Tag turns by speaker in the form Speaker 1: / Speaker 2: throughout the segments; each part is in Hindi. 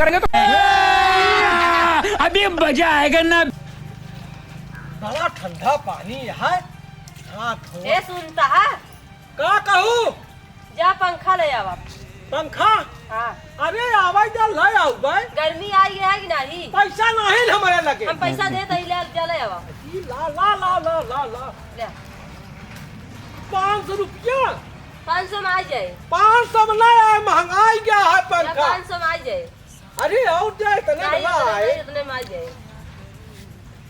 Speaker 1: करेंगे तो अभी मजा आएगा ना।
Speaker 2: बड़ा ठंडा पानी है।
Speaker 3: ए सुनता है
Speaker 2: का कहूँ
Speaker 3: जा पंखा ले आवा।
Speaker 2: पंखा
Speaker 3: हाँ
Speaker 2: अरे आवाज जा ले आओ भाई।
Speaker 3: गर्मी आई है कि नहीं?
Speaker 2: पैसा नहीं हमारे लगे।
Speaker 3: हम पैसा दे तई ले जा ले आवा।
Speaker 2: ला ला ला ला ला ला
Speaker 3: ले
Speaker 2: 500 रुपया
Speaker 3: 500 में आ जाए।
Speaker 2: 500 में नहीं आए, महंगाई क्या है पंखा।
Speaker 3: 500 में आ जाए।
Speaker 2: अरे और जाए इतने में ना आए।
Speaker 3: उतने में आ जाए।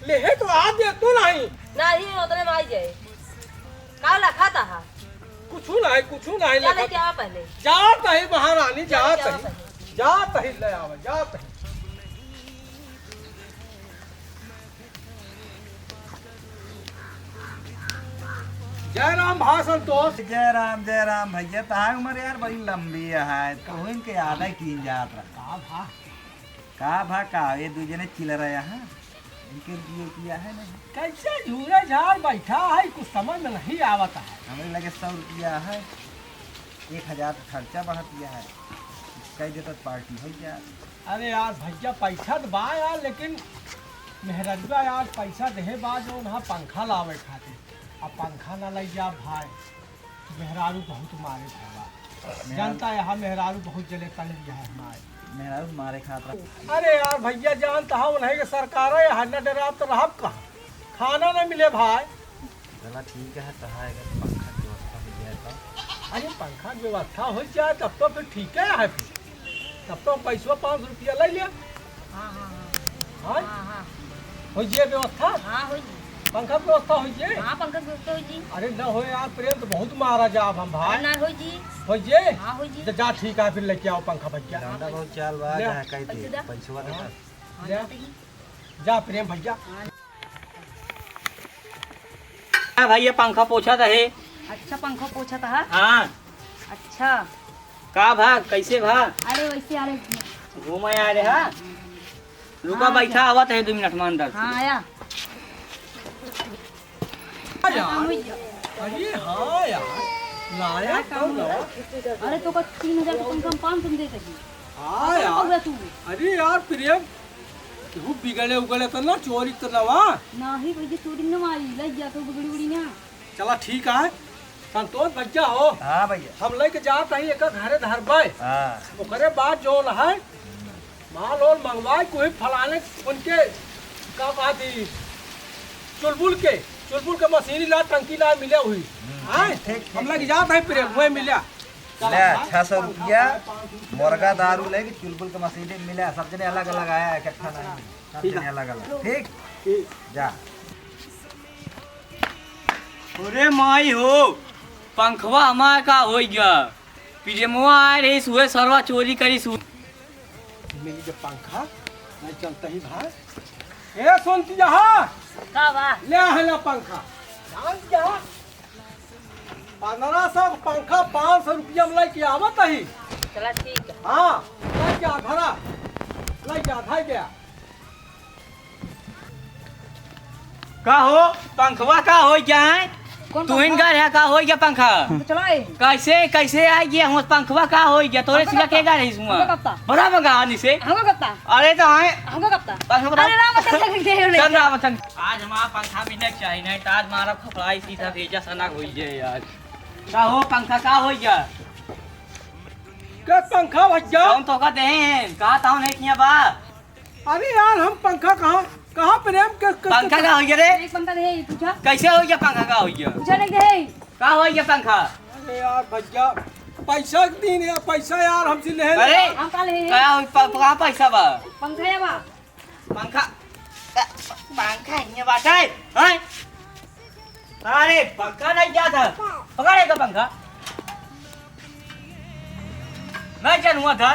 Speaker 2: ले तो आ दे तू नहीं
Speaker 3: नहीं उतने में आ जाए। काला खाता है
Speaker 2: कुछ नहीं
Speaker 3: चले क्या पहले
Speaker 2: जात है महारानी जात
Speaker 3: क्या
Speaker 2: है
Speaker 3: पहले
Speaker 2: जात है ले आवे जात है। जय राम भाषण दोस्त।
Speaker 4: जय राम भैया तहार उम्र यार बड़ी लंबी है कहूँ इनके याद है की जात रहा का भा ये दूजे ने चिल रहा है इनके लिए किया है नहीं
Speaker 2: कैसे झूले झाड़ बैठा है कुछ समझ में नहीं आवता है।
Speaker 4: हमें लगे 100 रुपया है 1000 खर्चा बढ़ा दिया है कह देता पार्टी हो गया।
Speaker 2: अरे यार भैया पैसा तो बा यार लेकिन मेहरजुआ यार पैसा दे बा जो ना पंखा लावे खातिर अब पंखा ना लग जा भाई मेहरारू बहुत मारे भाई जानता है यहाँ मेहरारू बहुत जले कल है हमारे
Speaker 4: मेरा मारे खाता।
Speaker 2: अरे यार भैया जानता हूँ नहीं कि सरकार है हन्ना डरा तो रहा कहाँ खाना ना मिले भाई।
Speaker 4: चला ठीक है तो है अगर पंखा की व्यवस्था हो जाए तो।
Speaker 2: अरे पंखा की व्यवस्था हो जाए तब तो फिर ठीक है फिर तब तो पैसा 500 रुपया ले लिया।
Speaker 3: हाँ हाँ
Speaker 2: हाँ
Speaker 3: हाँ हाँ
Speaker 2: हो जाए व्यवस्था
Speaker 3: हाँ हो जी।
Speaker 2: पंखा की व्यवस्था हो जाए।
Speaker 3: हाँ पंखा व्यवस्था हो जी।
Speaker 2: अरे न हो यार प्रेम तो बहुत मारा जा हम भाई
Speaker 3: ना हो जी।
Speaker 2: हो जाए
Speaker 3: हाँ हो जी।
Speaker 2: तो जा ठीक है फिर लेके आओ पंखा भैया।
Speaker 4: धंधा बहुत चाल बा
Speaker 2: ले।
Speaker 4: जहाँ कह दे पैसा दे
Speaker 2: ले। जा प्रेम भैया।
Speaker 1: भैया पंखा पोछा रहे।
Speaker 3: अच्छा पंखा पोछा था।
Speaker 1: हाँ
Speaker 3: अच्छा
Speaker 1: का भा कैसे भा
Speaker 3: अरे वैसे आ रहे
Speaker 1: घूमे आ रहे हा रुका
Speaker 3: हाँ,
Speaker 1: बैठा आवत है 2 मिनट में अंदर।
Speaker 3: हाँ आया।
Speaker 2: अरे हाँ यार लाया कौन लो।
Speaker 3: अरे तो का 3000 का पंखा 500 दे सकी।
Speaker 2: हाँ यार
Speaker 3: तू
Speaker 2: अरे यार प्रेम तू बिगड़े उगड़े तो ना चोरी तो ना वा
Speaker 3: नहीं भैया चोरी न मारी लग जा तो बड़ी बड़ी ना।
Speaker 2: चला ठीक है संतोष भैया हो
Speaker 4: हाँ भैया
Speaker 2: हम लेके जात है एक घरे धरबे
Speaker 4: हाँ
Speaker 2: ओकरे बाद जो है माल और मंगवाए कोई फलाने उनके का बात ही चुलबुल के मशीनी ला टंकी ला मिले हुई
Speaker 4: ठीक
Speaker 2: हम लग जात है प्रेम हुए मिला
Speaker 4: ले 600 रुपया मुर्गा दारू लेके चुलबुल के मशीने मिला सब जने अलग अलग आया इकट्ठा नहीं सब जने अलग अलग ठीक जा।
Speaker 1: अरे माई हो पंखवा हमार का हो गया पिजमुआ आए रही सुबह सरवा चोरी करी
Speaker 2: मिली जब पंखा नहीं चलता ही भाई। ए सुनती जहाँ
Speaker 3: का बा
Speaker 2: ले है ना पंखा जान जा 1500 पंखा 500 रुपया में लेके आवत ही।
Speaker 3: चला ठीक है।
Speaker 2: हाँ लेके आ धरा लेके आ धाई गया।
Speaker 1: का हो पंखवा का हो गया है तू इनका है का हो गया पंखा
Speaker 3: तो चलो ए
Speaker 1: कैसे कैसे आ गया हम पंखवा का हो गया तोरे सिला के गा रही सुमा
Speaker 3: हमको कप्ता।
Speaker 1: बड़ा मंगा आनी से
Speaker 3: हमको कप्ता
Speaker 1: अरे तो आए
Speaker 3: हमको कप्ता।
Speaker 1: पंखा बता
Speaker 3: अरे राम चल
Speaker 1: चल रहा बचन आज हमारा पंखा भी नहीं चाहिए नहीं तो आज मारा खपलाई सीधा भेजा सना हो जाए यार का हो पंखा का हो गया
Speaker 2: के पंखा भैया
Speaker 1: कौन तो का दे हैं कहा था नहीं किया बा
Speaker 2: अरे यार हम पंखा कहाँ प्रेम के
Speaker 1: पंखा का हो गया रे
Speaker 3: एक पंखा दे पूछा
Speaker 1: कैसे हो गया पंखा का हो गया
Speaker 3: पूछा नहीं दे
Speaker 1: का हो गया पंखा
Speaker 2: अरे यार भैया पैसा दिन है पैसा यार हमसे ले
Speaker 1: अरे
Speaker 3: हम का ले
Speaker 1: क्या हो कहाँ पैसा बा
Speaker 3: पंखा है बा
Speaker 1: पंखा पंखा ये बात है हैं अरे पंखा नहीं क्या था पकड़ेगा पंखा नहीं चल हुआ था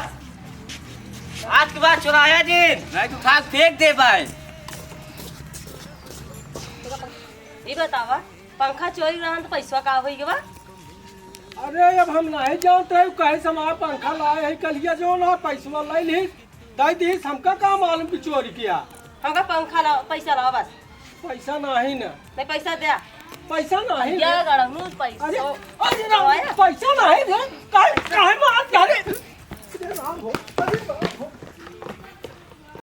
Speaker 1: आज के बाद चुराया दिन नहीं तो खाक फेंक दे पाए।
Speaker 3: ये बतावा पंखा चोरी रहा तो पैसा का होई के बा।
Speaker 2: अरे अब हम नहीं जानते हैं कहे से हमारा पंखा लाए है कलिया जो ना पैसा ले ली दे दी हमका का मालूम की चोरी किया।
Speaker 3: हमका पंखा लाओ पैसा लाओ बस
Speaker 2: पैसा नहीं ना
Speaker 3: नहीं पैसा दे
Speaker 2: पैसा नहीं
Speaker 3: क्या
Speaker 2: दे।
Speaker 3: गड़हनु पैसा
Speaker 2: अरे अरे पैसा नहीं दे काहे काहे मार जा रे। अरे राम हो अरे